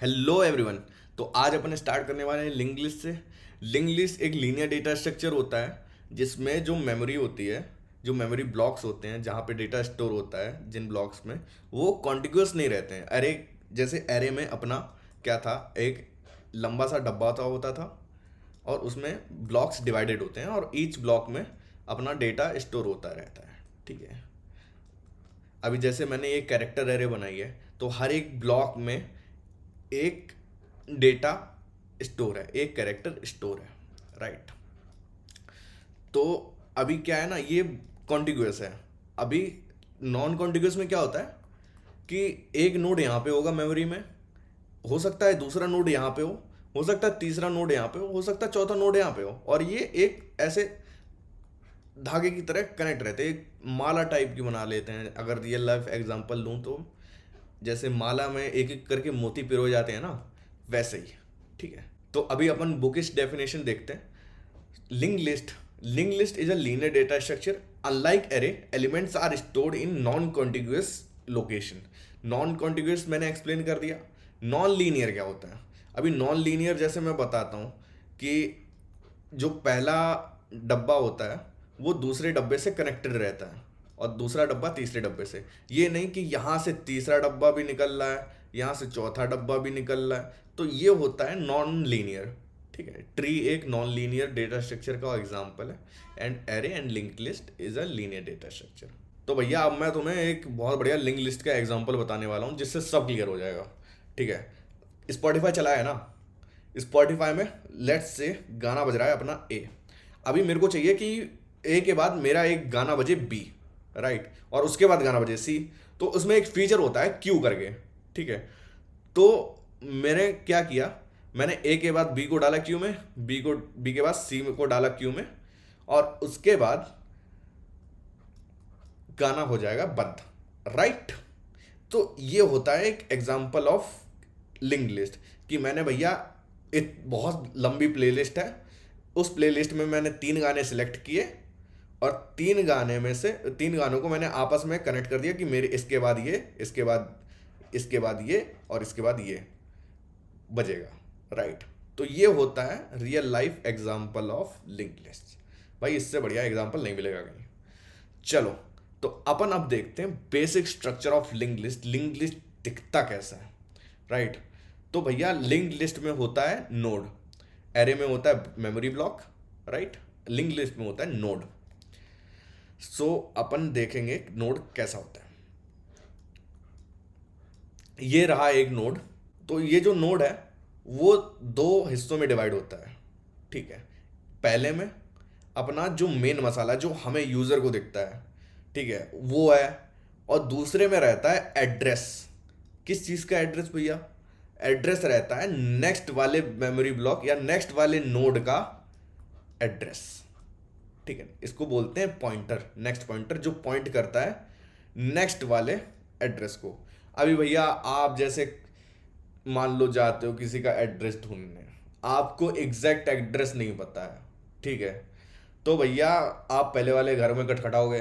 Hello everyone. तो आज अपन start करने वाले हैं लिंक लिस्ट से। लिंक लिस्ट एक लीनियर डेटा स्ट्रक्चर होता है जिसमें जो मेमोरी होती है, जो मेमोरी ब्लॉक्स होते हैं जहाँ पे डेटा स्टोर होता है, जिन ब्लॉक्स में वो कॉन्टिग्यूस नहीं रहते हैं। अरे जैसे एरे में अपना क्या था, एक लंबा सा डब्बा था होता था और उसमें ब्लॉक्स डिवाइडेड होते हैं और ईच ब्लॉक में अपना डेटा स्टोर होता रहता है। ठीक है। अभी जैसे मैंने ये कैरेक्टर एरे बनाई है तो हर एक ब्लॉक में एक डेटा स्टोर है, एक कैरेक्टर स्टोर है, राइट। तो अभी क्या है ना, ये कॉन्टिग्यूअस है। अभी नॉन कॉन्टिग्यूअस में क्या होता है कि एक नोड यहाँ पे होगा मेमोरी में, हो सकता है दूसरा नोड यहाँ पे हो सकता है तीसरा नोड यहाँ पे हो सकता है चौथा नोड यहाँ पे हो, और ये एक ऐसे धागे की तरह कनेक्ट रहते हैं, एक माला टाइप की बना लेते हैं। अगर रियल लाइफ एग्जांपल लूँ तो जैसे माला में एक एक करके मोती पिरोए जाते हैं ना, वैसे ही। ठीक है। तो अभी अपन बुकिश डेफिनेशन देखते हैं। Linked list is a linear data structure. Unlike array, elements are stored in non contiguous location. Non contiguous मैंने एक्सप्लेन कर दिया। नॉन लीनियर क्या होता है? अभी नॉन लीनियर जैसे मैं बताता हूँ कि जो पहला डब्बा होता है वो दूसरे डब्बे से कनेक्टेड रहता है और दूसरा डब्बा तीसरे डब्बे से। ये नहीं कि यहाँ से तीसरा डब्बा भी निकल रहा है, यहाँ से चौथा डब्बा भी निकल रहा है, तो ये होता है नॉन लीनियर। ठीक है। ट्री एक नॉन लीनियर डेटा स्ट्रक्चर का एग्जांपल है and array and link list is a linear data structure. तो भैया अब मैं तुम्हें एक बहुत बढ़िया लिंक लिस्ट का एग्जांपल बताने वाला हूँ जिससे सब क्लियर हो जाएगा। ठीक है। स्पॉटिफाई चला है ना? स्पॉटिफाई में लेट्स से गाना बज रहा है अपना ए। अभी मेरे को चाहिए कि ए के बाद मेरा एक गाना बजे बी, राइट, और उसके बाद गाना बजे सी। तो उसमें एक फीचर होता है क्यू करके। ठीक है। तो मैंने क्या किया, मैंने ए के बाद बी को डाला क्यू में, बी के बाद सी को डाला क्यू में, और उसके बाद गाना हो जाएगा बंद, राइट। तो ये होता है एक एग्जांपल ऑफ लिंक लिस्ट कि मैंने भैया एक बहुत लंबी प्लेलिस्ट है, उस प्लेलिस्ट में मैंने 3 गाने सिलेक्ट किए और 3 गानों को मैंने आपस में कनेक्ट कर दिया कि मेरे इसके बाद ये, इसके बाद ये और इसके बाद ये बजेगा, राइट। तो ये होता है real life example of link list. भाई इससे बढ़िया एग्जांपल नहीं मिलेगा कहीं। चलो, तो अपन अब देखते हैं basic structure of link list. Link list दिखता कैसा है, राइट। तो भैया लिंक लिस्ट में होता है नोड, एरे में होता है memory block, right, link list में होता है नोड। सो अपन देखेंगे नोड कैसा होता है। ये रहा एक नोड। तो ये जो नोड है वो 2 हिस्सों में डिवाइड होता है। ठीक है। पहले में अपना जो मेन मसाला जो हमें यूजर को दिखता है, ठीक है, वो है। और दूसरे में रहता है एड्रेस। किस चीज का एड्रेस भैया? एड्रेस रहता है नेक्स्ट वाले मेमोरी ब्लॉक या नेक्स्ट वाले नोड का एड्रेस। ठीक है। इसको बोलते हैं पॉइंटर, नेक्स्ट पॉइंटर, जो पॉइंट करता है नेक्स्ट वाले एड्रेस को। अभी भैया आप जैसे मान लो जाते हो किसी का एड्रेस ढूंढने, आपको एग्जैक्ट एड्रेस नहीं पता है, ठीक है, तो भैया आप पहले वाले घर में खटखटाओगे,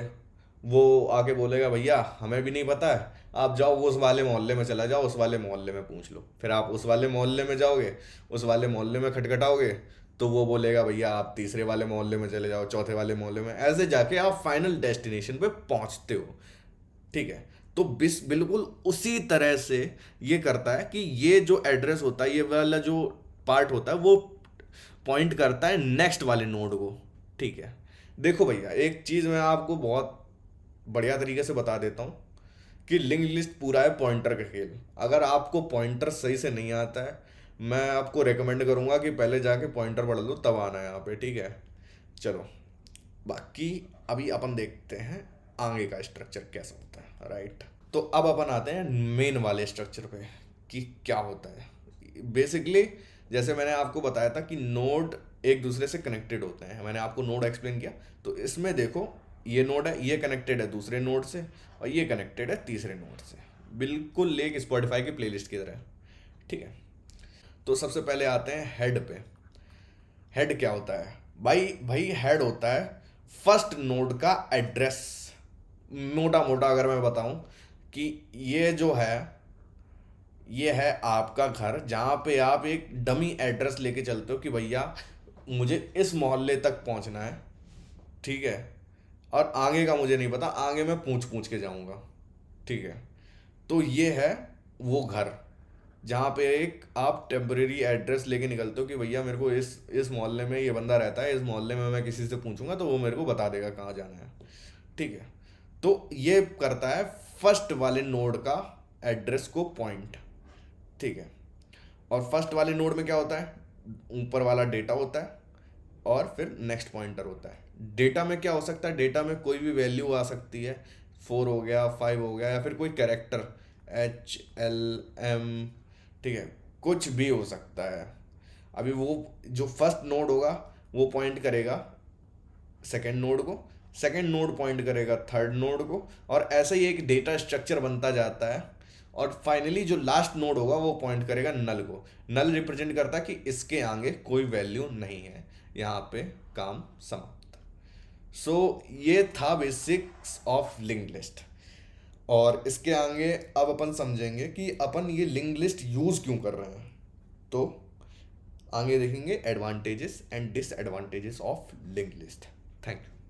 वो आके बोलेगा भैया हमें भी नहीं पता है, आप जाओ वो उस वाले मोहल्ले में चला जाओ, उस वाले मोहल्ले में पूछ लो। फिर आप उस वाले मोहल्ले में जाओगे, उस वाले मोहल्ले में खटखटाओगे, तो वो बोलेगा भैया आप तीसरे वाले मोहल्ले में चले जाओ, चौथे वाले मोहल्ले में, ऐसे जाके आप फाइनल डेस्टिनेशन पे पहुंचते हो। ठीक है। तो बिल्कुल उसी तरह से ये करता है कि ये जो एड्रेस होता है, ये वाला जो पार्ट होता है, वो पॉइंट करता है नेक्स्ट वाले नोड को। ठीक है। देखो भैया एक चीज़ मैं आपको बहुत बढ़िया तरीके से बता देता हूँ कि लिंक लिस्ट पूरा है पॉइंटर का खेल। अगर आपको पॉइंटर सही से नहीं आता है, मैं आपको रेकमेंड करूँगा कि पहले जाके पॉइंटर पढ़ लो तब आना यहाँ पे। ठीक है। चलो, बाकी अभी अपन देखते हैं आगे का स्ट्रक्चर कैसा होता है, राइट। तो अब अपन आते हैं मेन वाले स्ट्रक्चर पे कि क्या होता है बेसिकली। जैसे मैंने आपको बताया था कि नोड एक दूसरे से कनेक्टेड होते हैं, मैंने आपको नोड एक्सप्लेन किया। तो इसमें देखो ये नोड है, ये कनेक्टेड है दूसरे नोड से, और ये कनेक्टेड है तीसरे नोड से, बिल्कुल एक स्पॉटिफाई की प्लेलिस्ट की तरह। ठीक है। तो सबसे पहले आते हैं हेड पे। हेड क्या होता है भाई? भाई हेड होता है फर्स्ट नोड का एड्रेस। मोटा मोटा अगर मैं बताऊं कि ये जो है, ये है आपका घर जहाँ पे आप एक डमी एड्रेस लेके चलते हो कि भैया मुझे इस मोहल्ले तक पहुँचना है, ठीक है, और आगे का मुझे नहीं पता, आगे मैं पूछ पूछ के जाऊँगा, ठीक है। तो ये है वो घर जहाँ पे एक आप टेम्परेरी एड्रेस लेके निकलते हो कि भैया मेरे को इस मोहल्ले में ये बंदा रहता है, इस मोहल्ले में मैं किसी से पूछूंगा तो वो मेरे को बता देगा कहाँ जाना है, ठीक है। तो ये करता है फर्स्ट वाले नोड का एड्रेस को पॉइंट, ठीक है। और फर्स्ट वाले नोड में क्या होता है, ऊपर वाला डेटा होता है और फिर नेक्स्ट पॉइंटर होता है। डेटा में क्या हो सकता है, डेटा में कोई भी वैल्यू आ सकती है, 4 हो गया, 5 हो गया, या फिर कोई कैरेक्टर HLM, ठीक है, कुछ भी हो सकता है। अभी वो जो फर्स्ट नोड होगा वो पॉइंट करेगा सेकंड नोड को, सेकंड नोड पॉइंट करेगा थर्ड नोड को, और ऐसे ही एक डेटा स्ट्रक्चर बनता जाता है। और फाइनली जो लास्ट नोड होगा वो पॉइंट करेगा नल को। नल रिप्रेजेंट करता है कि इसके आगे कोई वैल्यू नहीं है, यहाँ पे काम समाप्त। सो ये था बेसिक्स ऑफ लिंक लिस्ट। और इसके आगे अब अपन समझेंगे कि अपन ये लिंक लिस्ट यूज़ क्यों कर रहे हैं। तो आगे देखेंगे advantages and disadvantages of link list. Thank you.